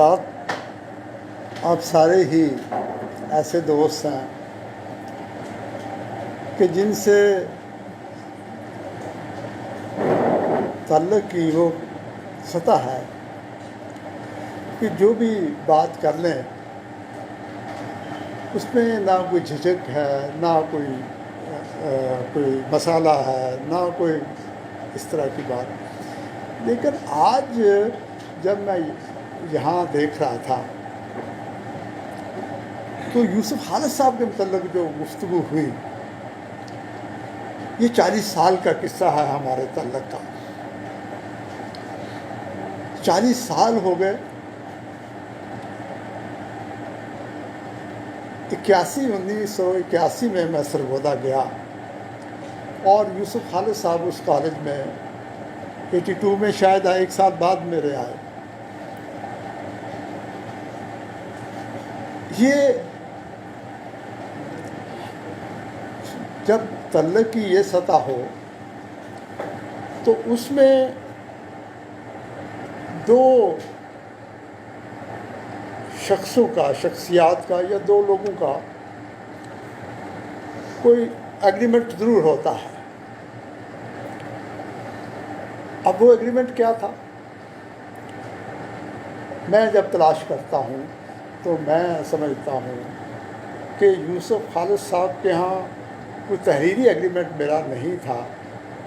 آپ سارے ہی ایسے دوست ہیں کہ جن سے تعلق کی وہ سطح ہے کہ جو بھی بات کر لیں اس میں نہ کوئی جھجک ہے، نہ کوئی مسئلہ ہے، نہ کوئی اس طرح کی بات۔ لیکن آج جب میں یہاں دیکھ رہا تھا تو یوسف خالد صاحب کے متعلق جو گفتگو ہوئی، یہ 40 سال کا قصہ ہے ہمارے تعلق کا۔ 40 سال ہو گئے۔ 1981 میں میں سرگودا گیا اور یوسف خالد صاحب اس کالج میں 82 میں شاید ایک سال بعد میرے آئے۔ یہ جب تعلق کی یہ سطح ہو تو اس میں دو شخصوں کا، شخصیات کا یا دو لوگوں کا کوئی ایگریمنٹ ضرور ہوتا ہے۔ اب وہ ایگریمنٹ کیا تھا؟ میں جب تلاش کرتا ہوں تو میں سمجھتا ہوں کہ یوسف خالد صاحب کے ہاں کوئی تحریری ایگریمنٹ میرا نہیں تھا،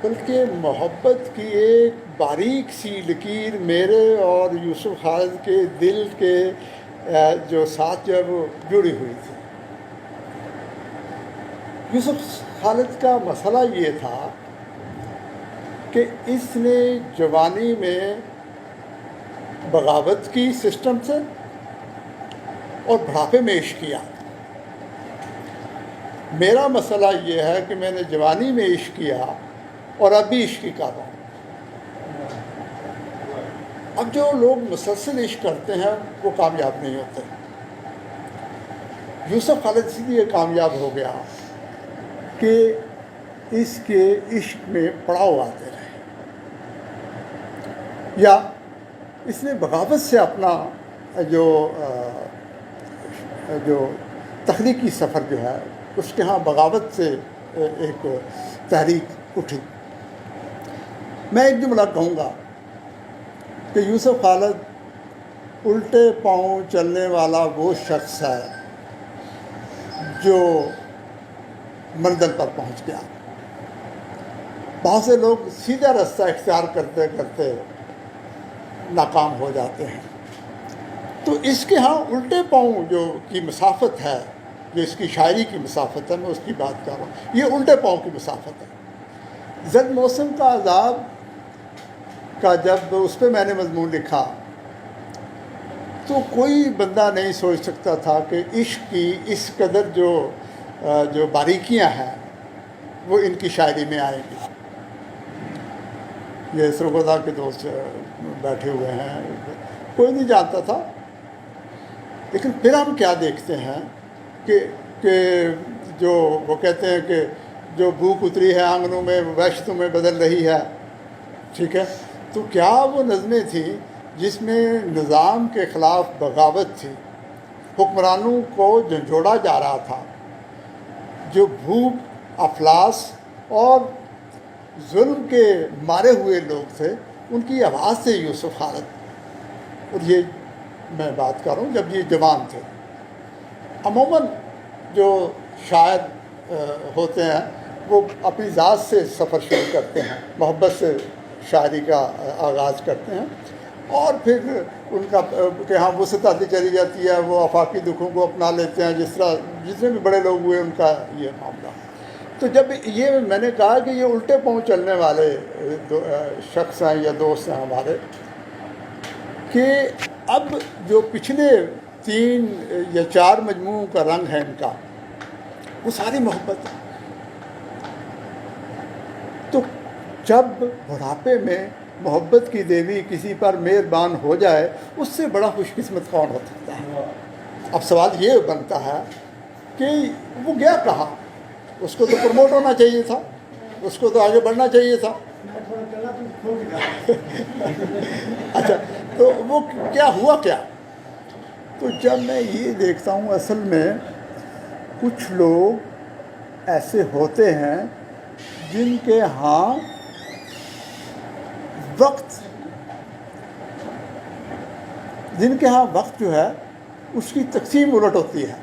بلکہ محبت کی ایک باریک سی لکیر میرے اور یوسف خالد کے دل کے جو ساتھ جو ہے وہ جڑی ہوئی تھی۔ یوسف خالد کا مسئلہ یہ تھا کہ اس نے جوانی میں بغاوت کی سسٹم سے اور بڑھاپے میں عشق کیا۔ میرا مسئلہ یہ ہے کہ میں نے جوانی میں عشق کیا اور اب بھی عشق کر رہا ہوں۔ اب جو لوگ مسلسل عشق کرتے ہیں وہ کامیاب نہیں ہوتے۔ یوسف خالد اس لیے کامیاب ہو گیا کہ اس کے عشق میں پڑاؤ آتے رہے، یا اس نے بغاوت سے اپنا جو تخلیقی سفر جو ہے اس کے ہاں بغاوت سے ایک تحریک اٹھی۔ میں ایک جملہ کہوں گا کہ یوسف خالد الٹے پاؤں چلنے والا وہ شخص ہے جو منزل پر پہنچ گیا۔ بہت سے لوگ سیدھا راستہ اختیار کرتے کرتے ناکام ہو جاتے ہیں، تو اس کے ہاں الٹے پاؤں جو کی مسافت ہے، جو اس کی شاعری کی مسافت ہے، میں اس کی بات کر رہا ہوں، یہ الٹے پاؤں کی مسافت ہے۔ زد موسم کا عذاب کا جب اس پہ میں نے مضمون لکھا تو کوئی بندہ نہیں سوچ سکتا تھا کہ عشق کی اس قدر جو باریکیاں ہیں وہ ان کی شاعری میں آئیں گی۔ یہ سرگودا کے دوست بیٹھے ہوئے ہیں، کوئی نہیں جانتا تھا۔ لیکن پھر ہم کیا دیکھتے ہیں کہ جو وہ کہتے ہیں کہ جو بھوک اتری ہے آنگنوں میں وحشتوں میں بدل رہی ہے، ٹھیک ہے، تو کیا وہ نظمیں تھیں جس میں نظام کے خلاف بغاوت تھی، حکمرانوں کو جھنجھوڑا جا رہا تھا، جو بھوک، افلاس اور ظلم کے مارے ہوئے لوگ تھے، ان کی آواز سے یوسف خالد۔ اور یہ میں بات کر رہا ہوں جب یہ جوان تھے۔ عموماً جو شاعر ہوتے ہیں وہ اپنی ذات سے سفر شروع کرتے ہیں، محبت سے شاعری کا آغاز کرتے ہیں، اور پھر ان کا کہ ہاں وسعت آتی چلی جاتی ہے، وہ آفاقی دکھوں کو اپنا لیتے ہیں، جس طرح جتنے بھی بڑے لوگ ہوئے ان کا یہ معاملہ۔ تو جب یہ میں نے کہا کہ یہ الٹے پاؤں چلنے والے شخص ہیں یا دوست ہیں ہمارے، کہ اب جو پچھلے 3 یا 4 مجموعوں کا رنگ ہے ان کا، وہ ساری محبت ہے۔ تو جب بڑھاپے میں محبت کی دیوی کسی پر مہربان ہو جائے، اس سے بڑا خوش قسمت کون ہو سکتا ہے؟ اب سوال یہ بنتا ہے کہ وہ گیا کہاں؟ اس کو تو پروموٹ ہونا چاہیے تھا، اس کو تو آگے بڑھنا چاہیے تھا۔ اچھا، تو وہ کیا ہوا کیا؟ تو جب میں یہ دیکھتا ہوں اصل میں کچھ لوگ ایسے ہوتے ہیں جن کے ہاں وقت جو ہے اس کی تقسیم الٹ ہوتی ہے،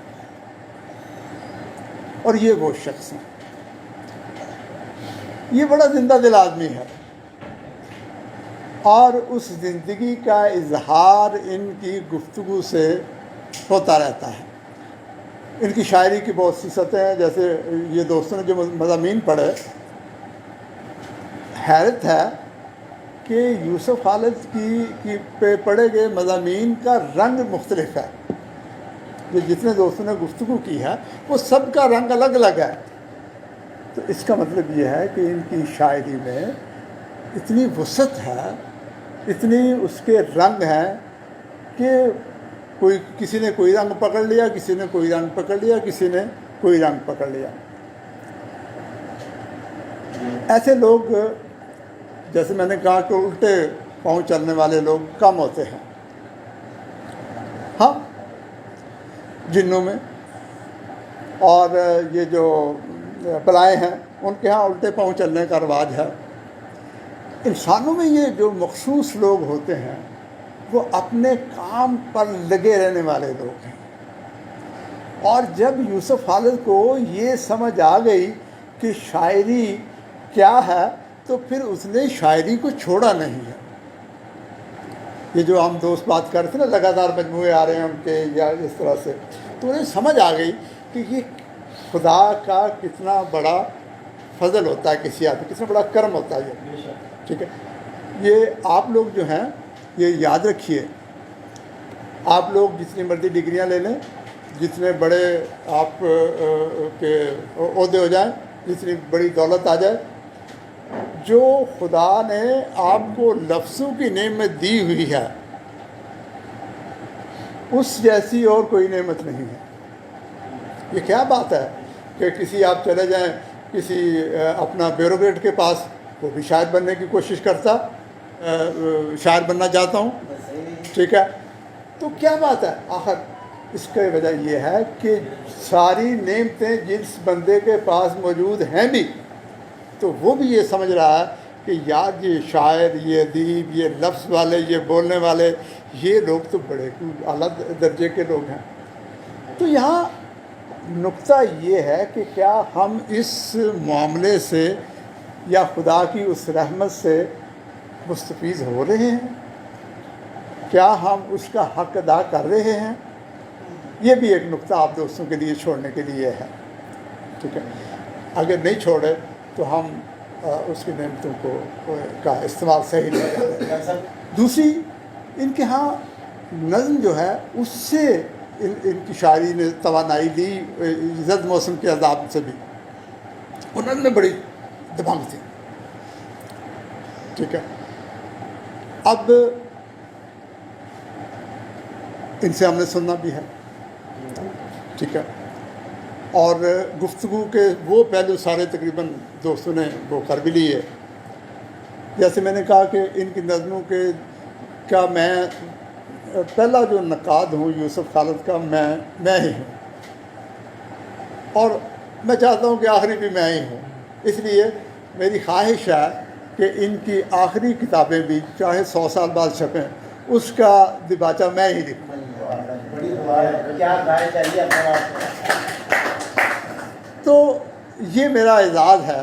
اور یہ وہ شخص ہیں. یہ بڑا زندہ دل آدمی ہے، اور اس زندگی کا اظہار ان کی گفتگو سے ہوتا رہتا ہے. ان کی شاعری کی بہت سی سطحیں ہیں. جیسے یہ دوستوں نے جو مضامین پڑھے، حیرت ہے کہ یوسف خالد کی پہ پڑھے گئے مضامین کا رنگ مختلف ہے. یہ جتنے دوستوں نے گفتگو کی ہے وہ سب کا رنگ الگ الگ ہے. تو اس کا مطلب یہ ہے کہ ان کی شاعری میں اتنی وسعت ہے، اتنی اس کے رنگ ہیں کہ کسی نے کوئی رنگ پکڑ لیا، کسی نے کوئی رنگ پکڑ لیا، کسی نے کوئی رنگ پکڑ لیا. ایسے لوگ، جیسے میں نے کہا کہ الٹے پاؤں چلنے والے لوگ کم ہوتے ہیں. ہاں، جنوں میں اور یہ جو بلائیں ہیں ان کے ہاں الٹے پاؤں چلنے کا رواج ہے. انسانوں میں یہ جو مخصوص لوگ ہوتے ہیں وہ اپنے کام پر لگے رہنے والے لوگ ہیں. اور جب یوسف خالد کو یہ سمجھ آ گئی کہ شاعری کیا ہے تو پھر اس نے شاعری کو چھوڑا نہیں ہے. یہ جو ہم دوست بات کر رہے تھے نا، لگاتار مجموعے آ رہے ہیں ان کے یا اس طرح سے، تو انہیں سمجھ آ گئی کہ یہ خدا کا کتنا بڑا فضل ہوتا ہے کسی آدمی، کتنا بڑا کرم ہوتا ہے یہ. ٹھیک ہے، یہ آپ لوگ جو ہیں یہ یاد رکھیے، آپ لوگ جتنی مرضی ڈگریاں لے لیں، جتنے بڑے آپ کے عہدے ہو جائیں، جتنی بڑی دولت آ جائے، جو خدا نے آپ کو لفظوں کی نعمت دی ہوئی ہے اس جیسی اور کوئی نعمت نہیں ہے. یہ کیا بات ہے کہ کسی آپ چلے جائیں کسی اپنا بیوروکریٹ کے پاس، وہ بھی شاعر بننے کی کوشش کرتا، شاعر بننا چاہتا ہوں، ٹھیک ہے، تو کیا بات ہے؟ آخر اس کی وجہ یہ ہے کہ ساری نعمتیں جس بندے کے پاس موجود ہیں بھی، تو وہ بھی یہ سمجھ رہا ہے کہ یار یہ شاعر، یہ ادیب، یہ لفظ والے، یہ بولنے والے، یہ لوگ تو بڑے اعلیٰ درجے کے لوگ ہیں. تو یہاں نقطہ یہ ہے کہ کیا ہم اس معاملے سے یا خدا کی اس رحمت سے مستفیض ہو رہے ہیں؟ کیا ہم اس کا حق ادا کر رہے ہیں؟ یہ بھی ایک نقطہ آپ دوستوں کے لیے چھوڑنے کے لیے ہے. ٹھیک ہے، اگر نہیں چھوڑے تو ہم اس کی نعمتوں کا استعمال صحیح نہیں کریں. دوسری، ان کے ہاں نظم جو ہے اس سے ان کی شاعری نے توانائی لی، زد موسم کے عذاب سے بھی. اور نظم میں بڑی دبنگ تھی. ٹھیک ہے، اب ان سے ہم نے سننا بھی ہے. ٹھیک ہے، اور گفتگو کے وہ پہلو سارے تقریباً دوستوں نے وہ کر بھی لیے. جیسے میں نے کہا کہ ان کی نظموں کے کا میں پہلا جو نقاد ہوں یوسف خالد کا میں ہی ہوں، اور میں چاہتا ہوں کہ آخری بھی میں ہی ہوں. اس لیے میری خواہش ہے کہ ان کی آخری کتابیں بھی چاہے 100 سال بعد چھپیں، اس کا دباچہ میں ہی لکھوں. تو یہ میرا اعزاز ہے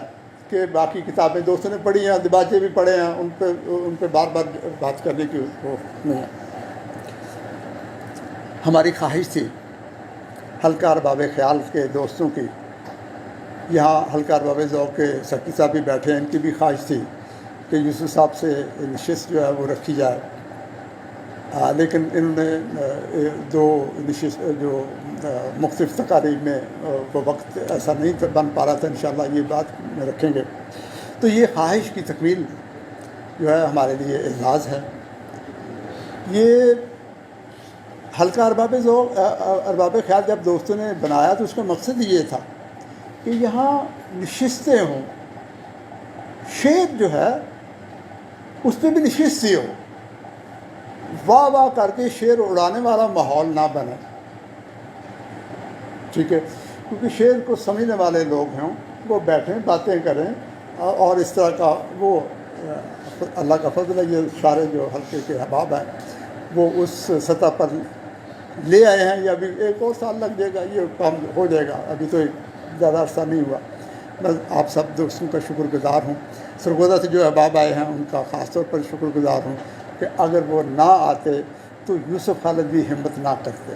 کہ باقی کتابیں دوستوں نے پڑھی ہیں، دباچے بھی پڑھے ہیں، ان پہ بار بار بات کرنے کی وہ نہیں ہے. ہماری خواہش تھی حلقہ ارباب خیال کے دوستوں کی، یہاں حلقہ ارباب ذوق کے سکتی صاحب بھی بیٹھے ہیں، ان کی بھی خواہش تھی کہ یوسف صاحب سے نشست جو ہے وہ رکھی جائے. لیکن انہوں نے دو نشست جو مختلف تقاریب میں وہ وقت ایسا نہیں بن پا رہا تھا. انشاءاللہ یہ بات میں رکھیں گے. تو یہ خواہش کی تکمیل جو ہے ہمارے لیے اعزاز ہے. یہ حلقہ ارباب خیال جب دوستوں نے بنایا تو اس کا مقصد یہ تھا کہ یہاں نشستیں ہوں، شعر جو ہے اس پہ بھی نشست ہی ہو، واہ واہ کر کے شعر اڑانے والا ماحول نہ بنے، ٹھیک ہے، کیونکہ شعر کو سمجھنے والے لوگ ہیں وہ بیٹھیں باتیں کریں، اور اس طرح کا وہ اللہ کا فضل ہے، یہ سارے جو حلقے کے احباب ہیں وہ اس سطح پر لے آئے ہیں، یا ابھی ایک اور سال لگ جائے گا، یہ کام ہو جائے گا، ابھی تو زیادہ عرصہ نہیں ہوا۔ میں آپ سب دوستوں کا شکر گزار ہوں، سرگودا سے جو احباب آئے ہیں ان کا خاص طور پر شکر گزار ہوں کہ اگر وہ نہ آتے تو یوسف خالد بھی ہمت نہ کرتے۔